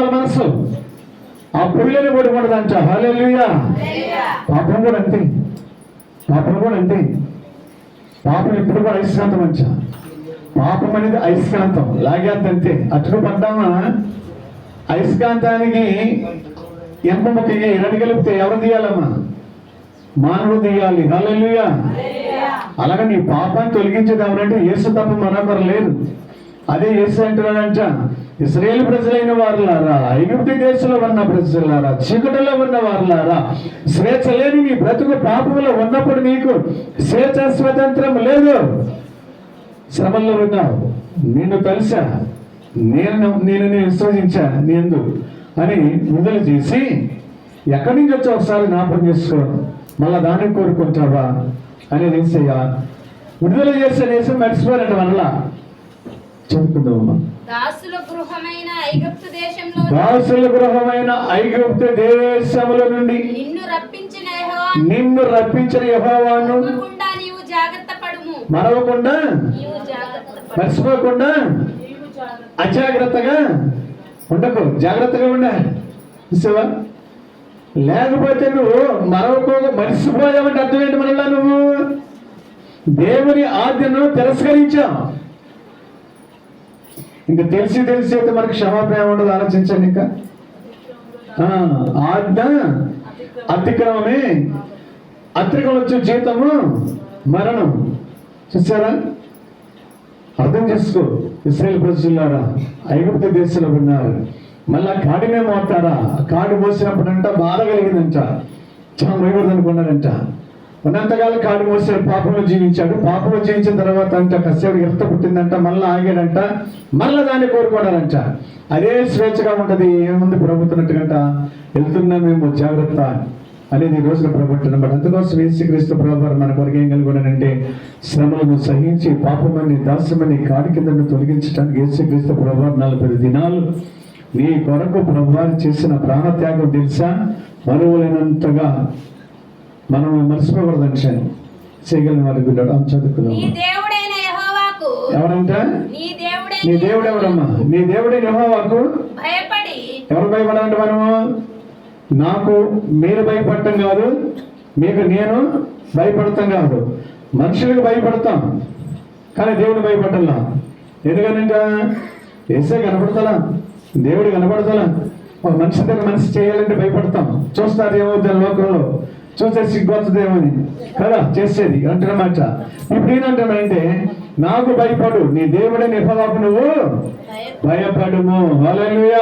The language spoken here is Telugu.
వాళ్ళ మనసు, ఆ పొయ్యిలోనే పడుకుంటుందంట. హల్లెలూయా. పాపం కూడా అంతే, పాపం కూడా అంతే. పాపం ఎప్పుడు కూడా అయస్కాంతం అంట. పాపం అనేది అయస్కాంతం, లాగేద్దంతే. అట్లు పడ్డామా అయస్కాంతానికి ఎంప ముక్కకి రెండు కలిపితే ఎవరు తీయాలమ్మా? మానవుడు తీయాలి. హల్లెలూయా. అలాగే నీ పాపాన్ని తొలగించేది ఎవరంటే యేసు తప్ప మరొకరు లేదు. అదే యేసు అంటున్నాడంట, ఇశ్రాయేలు ప్రజలైన వారులారా, ఐగుప్తు దేశంలో ఉన్న ప్రజలారా, చీకటిలో ఉన్న వారులారా, స్వేచ్ఛ లేని నీ బ్రతుకు పాపంలో ఉన్నప్పుడు నీకు స్వేచ్ఛ స్వతంత్రం లేదు. శ్రమల్లో ఉన్నావు, నిన్ను కలిసా, నేను విశ్వసించా నేను అని విడుదల చేసి ఎక్కడి నుంచి వచ్చి ఒకసారి జ్ఞాపకం చేసుకో, మళ్ళా దాన్ని కోరుకుంటావా అనేది ఏసయ్యా విడుదల చేసే దేశం మర్చిపోయారంట. మళ్ళా చదువుకుందామమ్మా. దాసుల గృహమైన ఐగుప్తు దేశముల నుండి నిన్ను రప్పించిన యెహోవాను మరవకుండా మర్చిపోకుండా అజాగ్రత్తగా ఉండకు, జాగ్రత్తగా ఉండాలి. చూసావా? లేకపోతే నువ్వు మర్చిపోయావంటే అర్థం ఏంటి? మనలా నువ్వు దేవుని ఆజ్ఞను తిరస్కరించావు. ఇంకా తెలిసి అయితే మనకి క్షమాపణ ఉండదు. ఆలోచించండి. ఇంకా ఆజ్ఞ అతిక్రమమే, అతిక్రమం వచ్చే జీతము మరణం. చూసారా? అర్థం చేసుకో. ఇశ్రాయేలు ప్రజలారా ఐగుప్తు దేశంలో ఉన్నారు, మళ్ళా కాడినే మోస్తారా? కాడి మోసినప్పుడంట బాధ కలిగిందంట, చాలా భయపడదు అనుకున్నాడంట. ఉన్నంతకాలం కాడి మోసాడు, పాపంలో జీవించాడు. పాపంలో జీవించిన తర్వాత అంట కశ్యపుడు ఇర్త పుట్టిందంట, మళ్ళీ ఆగాడంట, మళ్ళీ దాన్ని కోరుకోవడాలంట. అదే స్వేచ్ఛగా ఉంటుంది. ఏముంది ప్రభుత్వనట్టుగంట వెళ్తున్నా మేము జాగ్రత్త అనేది ఈ రోజున ప్రభుత్వం. బట్ అందుకోసం యేసుక్రీస్తు ప్రభువారు మన కొరకు ఏం కలిగినాడంటే శ్రమలను సహించి పాపమని దాస్యమని కాడి కింద తొలగించడానికి యేసుక్రీస్తు ప్రభువారు 40 దినాలు నీ కొరకు ప్రభువారు చేసిన ప్రాణత్యాగం తెలుసా? మరువలేనంతగా మనం మర్చిపోకూడదని చేయగలిగిన వారికి బిడ్డడు చదువుకున్నాం. ఎవరంట? నీ దేవుడు ఎవరమ్మా? నీ దేవుడైన యెహోవాకు ఎవరు భయపడాలంటే మనము? నాకు మీరు భయపడటం కాదు, మీకు నేను భయపడతాం కాదు. మనుషులకు భయపడతాం కానీ దేవుడు భయపడాలా. ఎందుకనంట ఏసే కనపడతలా, దేవుడు కనపడతలా. ఒక మనిషి దగ్గర మనిషి చేయాలంటే భయపడతాం. చూస్తారు ఏమవుతుంది లోకంలో, చూస్తే సిగ్గొస్తుందేమని కదా చేసేది అంటున్నమాట. ఇప్పుడు ఏంటంటానంటే నాకు భయపడు, నీ దేవుడైన యెహోవాకు నువ్వు భయపడుము. హల్లెలూయా.